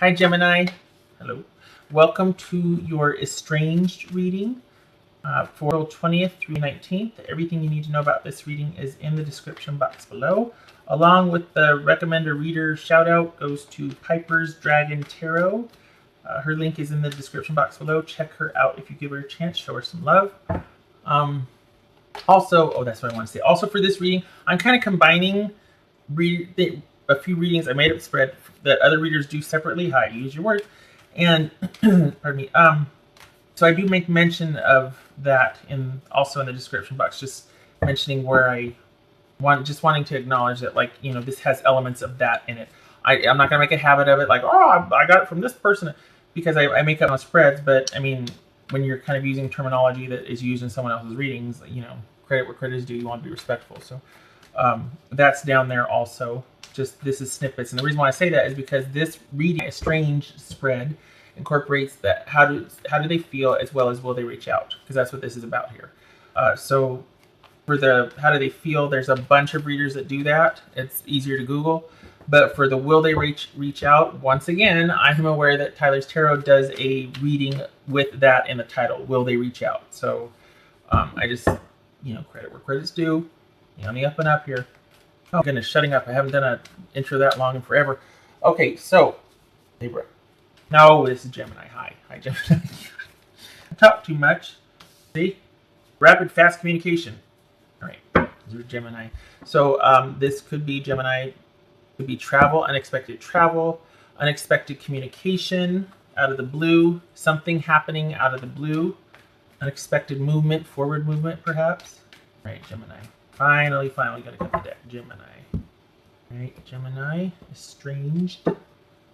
Hi, Gemini. Hello. Welcome to your Estranged reading for April 20th through 19th. Everything you need to know about this reading is in the description box below. Along with the recommender reader shout out goes to Piper's Dragon Tarot. Her link is in the description box below. Check her out if you give her a chance. Show her some love. Also, that's what I want to say. Also, for this reading, I'm kind of combining a few readings. I made up a spread that other readers do separately. How I use your words, and pardon me. So I do make mention of that also in the description box, just mentioning where I wanting to acknowledge that, like, this has elements of that in it. I'm not gonna make a habit of it, like, oh, I got it from this person, because I make up my spreads. But I mean, when you're kind of using terminology that is used in someone else's readings, credit where credit is due. You want to be respectful. So that's down there also. Just this is snippets, and the reason why I say that is because this reading, a strange spread, incorporates that how do they feel, as well as will they reach out, because that's what this is about here. So for the how do they feel, there's a bunch of readers that do that. It's easier to Google. But for the will they reach out, once again, I am aware that Tyler's Tarot does a reading with that in the title, will they reach out. So I just, credit where credit's due. On the up and up here. Oh goodness, shutting up. I haven't done an intro that long in forever. Okay, so Libra. No, this is Gemini. Hi Gemini. I talk too much. See? Rapid, fast communication. All right, these are Gemini. So this could be Gemini. Could be travel, unexpected communication out of the blue, something happening out of the blue, unexpected movement, forward movement perhaps. All right, Gemini. Finally, got to cut the deck. Gemini. All right, Gemini. Estranged.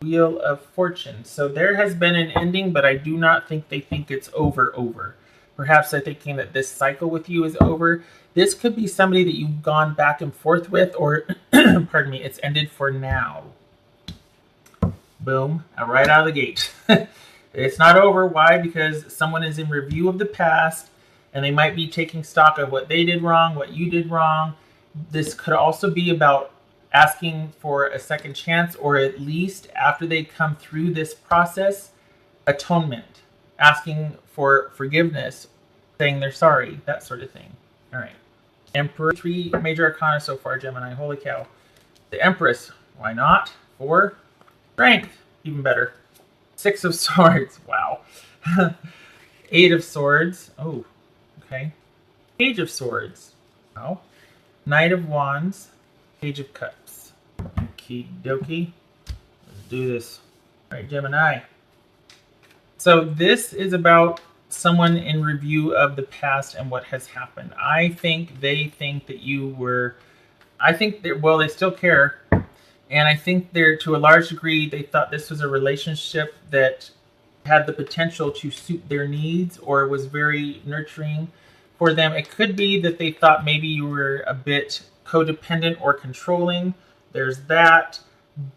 Wheel of Fortune. So there has been an ending, but I do not think they think it's over. Perhaps they're thinking that this cycle with you is over. This could be somebody that you've gone back and forth with, or, pardon me, it's ended for now. Boom. Right out of the gate. It's not over. Why? Because someone is in review of the past, and they might be taking stock of what they did wrong, what you did wrong. This could also be about asking for a second chance, or at least after they come through this process, atonement, asking for forgiveness, saying they're sorry, that sort of thing. All right. Emperor, 3 major arcana so far, Gemini. Holy cow. The Empress, why not? 4. Strength, even better. 6 of Swords, wow. 8 of Swords, oh, okay. Page of Swords, wow. Knight of Wands, Page of Cups. Okie dokie. Let's do this. All right, Gemini. So this is about someone in review of the past and what has happened. I think they think that you were, they still care. And I think to a large degree, they thought this was a relationship that had the potential to suit their needs, or was very nurturing for them. It could be that they thought maybe you were a bit codependent or controlling. There's that.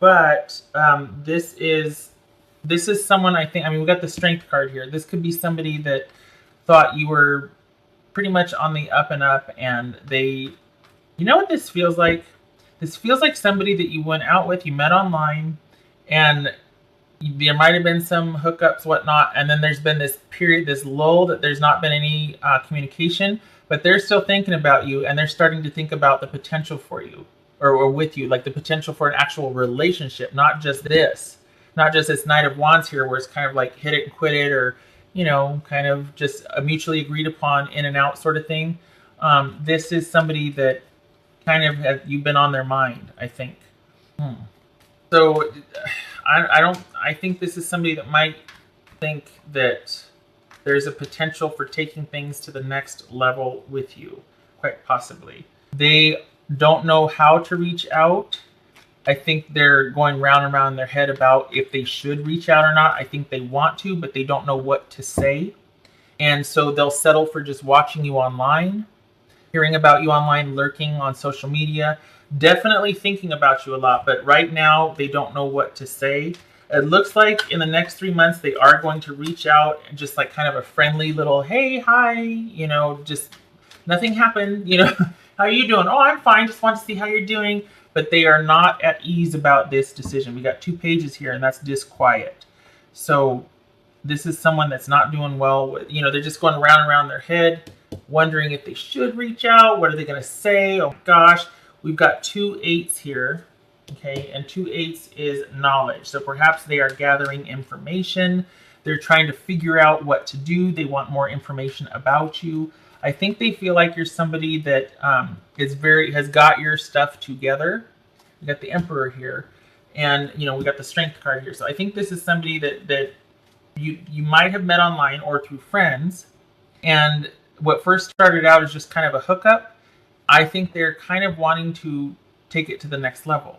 But this is someone, I think, we got the Strength card here. This could be somebody that thought you were pretty much on the up and up, and you know what this feels like? This feels like somebody that you went out with, you met online, and there might have been some hookups, whatnot, and then there's been this period, this lull, that there's not been any communication, but they're still thinking about you, and they're starting to think about the potential for you, or with you, like the potential for an actual relationship, not just this Knight of Wands here, where it's kind of like hit it and quit it, or, kind of just a mutually agreed upon in and out sort of thing. This is somebody that kind of you've been on their mind, I think. So I think this is somebody that might think that there's a potential for taking things to the next level with you, quite possibly. They don't know how to reach out. I think they're going round and round in their head about if they should reach out or not. I think they want to, but they don't know what to say. And so they'll settle for just watching you online, hearing about you online, lurking on social media, definitely thinking about you a lot. But right now, they don't know what to say. It looks like in the next 3 months, they are going to reach out and just like kind of a friendly little, hey, hi, just nothing happened, how are you doing? Oh, I'm fine. Just want to see how you're doing. but they are not at ease about this decision. We got 2 pages here, and that's disquiet. So this is someone that's not doing well. They're just going round and round their head, wondering if they should reach out. What are they going to say? Oh gosh, we've got 2 8s here. Okay, and 2 8s is knowledge. So perhaps they are gathering information. They're trying to figure out what to do. They want more information about you. I think they feel like you're somebody that has got your stuff together. We got the Emperor here, and we got the Strength card here. So I think this is somebody that you might have met online or through friends, and what first started out as just kind of a hookup, I think they're kind of wanting to take it to the next level.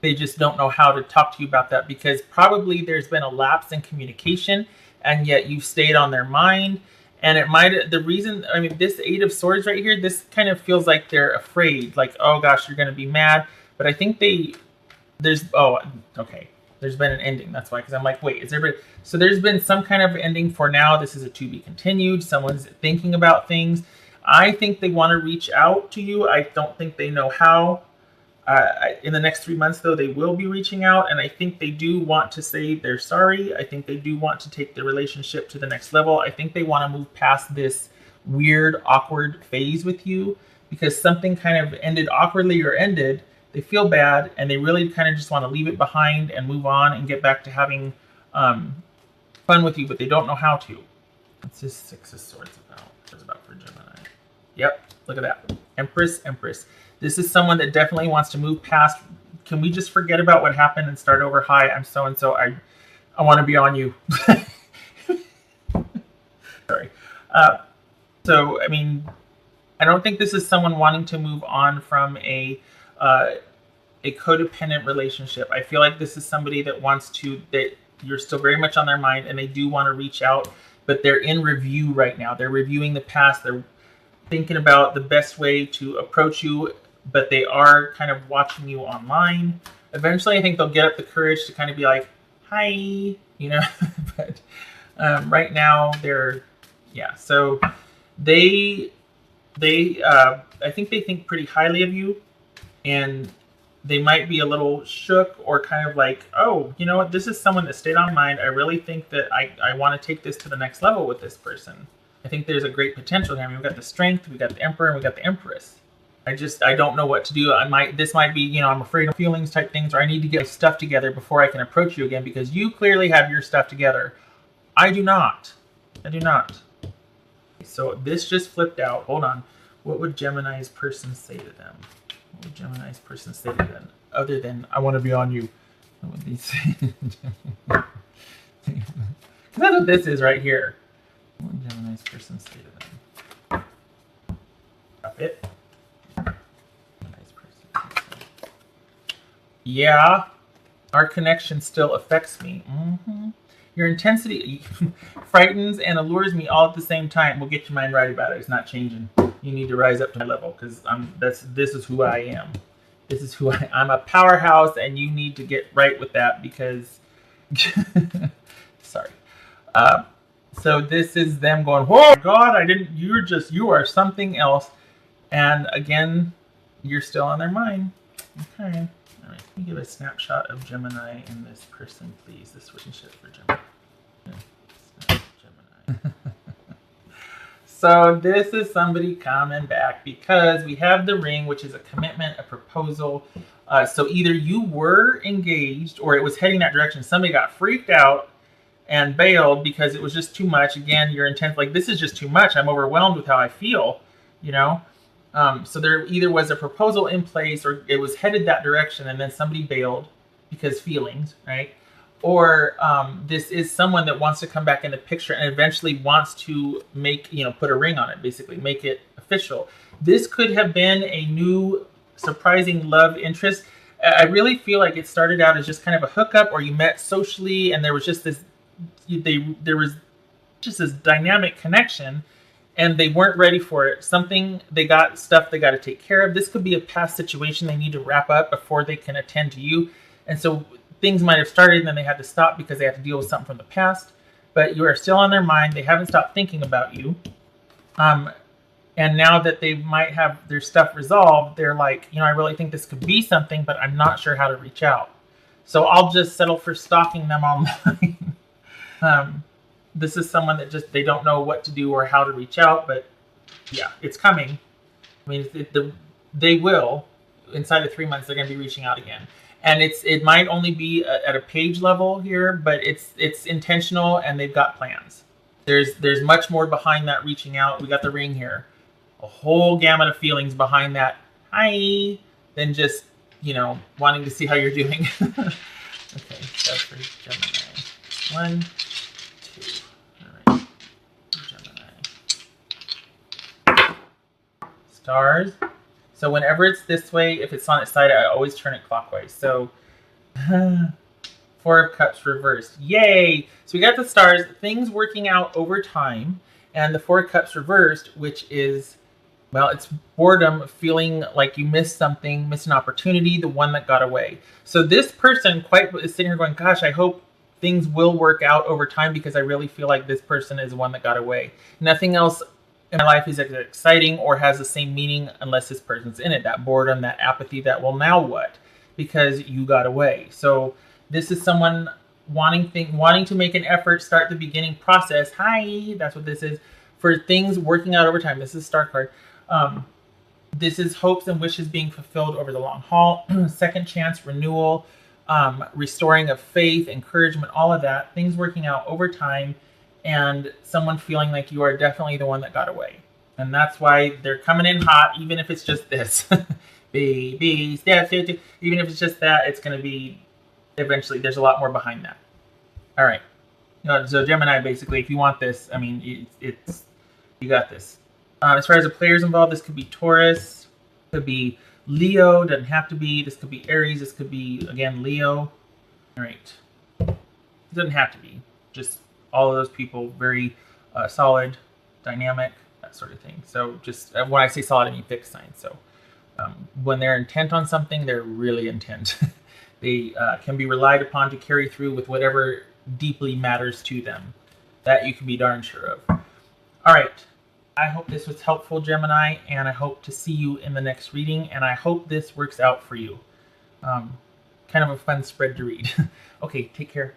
They just don't know how to talk to you about that, because probably there's been a lapse in communication, and yet you've stayed on their mind. And this 8 of Swords right here, this kind of feels like they're afraid, like, oh gosh, you're going to be mad. But I think there's been an ending. That's why, because I'm like, wait, is there? So there's been some kind of ending for now. This is a to be continued. Someone's thinking about things. I think they want to reach out to you. I don't think they know how. In the next 3 months, though, they will be reaching out, and I think they do want to say they're sorry. I think they do want to take the relationship to the next level. I think they want to move past this weird, awkward phase with you, because something kind of ended awkwardly or ended. They feel bad, and they really kind of just want to leave it behind and move on and get back to having fun with you, but they don't know how to. What's this 6 of Swords about? It's about for Gemini. Yep, look at that. Empress. This is someone that definitely wants to move past. Can we just forget about what happened and start over? Hi, I'm so-and-so. I want to be on you. Sorry. I don't think this is someone wanting to move on from a codependent relationship. I feel like this is somebody that you're still very much on their mind, and they do want to reach out, but they're in review right now. They're reviewing the past. They're thinking about the best way to approach you, but they are kind of watching you online. Eventually, I think they'll get up the courage to kind of be like, hi, but right now so I think they think pretty highly of you, and they might be a little shook or kind of like, oh, you know what, this is someone that stayed on mind. I really think that I want to take this to the next level with this person. I think there's a great potential here. I mean, we've got the Strength, we got the Emperor, and we got the Empress. I don't know what to do. This might be, I'm afraid of feelings type things, or I need to get my stuff together before I can approach you again, because you clearly have your stuff together. I do not. So this just flipped out. Hold on. What would Gemini's person say to them? What would Gemini's person say to them? Other than, I want to be on you. What would they say? That's what this is right here. What would Gemini's person say to them? Drop it. Yeah, our connection still affects me. Mm-hmm. Your intensity frightens and allures me all at the same time. We'll get your mind right about it. It's not changing. You need to rise up to my level, because this is who I am. This is who I'm a powerhouse, and you need to get right with that, because sorry. So this is them going, whoa, God, you are something else. And again, you're still on their mind. Okay. All right, can you give a snapshot of Gemini in this person, please? This relationship for Gemini. So this is somebody coming back, because we have the Ring, which is a commitment, a proposal. So either you were engaged, or it was heading that direction. Somebody got freaked out and bailed because it was just too much. Again, you're intense. Like, this is just too much. I'm overwhelmed with how I feel, So there either was a proposal in place, or it was headed that direction, and then somebody bailed because feelings, right? Or this is someone that wants to come back in the picture and eventually wants to make, put a ring on it, basically make it official. This could have been a new surprising love interest. I really feel like it started out as just kind of a hookup, or you met socially and there was just this dynamic connection, and they weren't ready for it. They got stuff they got to take care of. This could be a past situation they need to wrap up before they can attend to you. And so things might have started and then they had to stop because they had to deal with something from the past. But you are still on their mind. They haven't stopped thinking about you. And now that they might have their stuff resolved, they're like, I really think this could be something, but I'm not sure how to reach out. So I'll just settle for stalking them online. This is someone that they don't know what to do or how to reach out, but yeah, it's coming. I mean, they will. Inside of 3 months, they're going to be reaching out again. And it might only be at a page level here, but it's intentional, and they've got plans. There's much more behind that reaching out. We got the ring here. A whole gamut of feelings behind that hi than just, wanting to see how you're doing. Okay, that's for Gemini. 1, 2. All right. Gemini. Stars. So whenever it's this way, if it's on its side, I always turn it clockwise. So 4 of Cups reversed. Yay! So we got the stars, things working out over time, and the 4 of Cups reversed, which is, well, it's boredom, feeling like you missed something, missed an opportunity, the one that got away. So this person is sitting here going, gosh, I hope things will work out over time, because I really feel like this person is the one that got away. Nothing else in my life is exciting or has the same meaning unless this person's in it. That boredom, that apathy, that, well, now what? Because you got away. So this is someone wanting to make an effort, start the beginning process. Hi, that's what this is. For things working out over time. This is Star card. This is hopes and wishes being fulfilled over the long haul. Second chance, renewal, restoring of faith, encouragement, all of that. Things working out over time, and someone feeling like you are definitely the one that got away. And that's why they're coming in hot, even if it's just this. Baby steps, even if it's just that, it's going to be, eventually, there's a lot more behind that. All right. So Gemini, basically, if you want this, I mean, you got this. As far as the players involved, this could be Taurus, could be Leo, doesn't have to be. This could be Aries, this could be, again, Leo. All right. It doesn't have to be. Just all of those people, very solid, dynamic, that sort of thing. So just, when I say solid, I mean fixed signs. So when they're intent on something, they're really intent. They can be relied upon to carry through with whatever deeply matters to them. That you can be darn sure of. All right. I hope this was helpful, Gemini, and I hope to see you in the next reading, and I hope this works out for you. Kind of a fun spread to read. Okay, take care.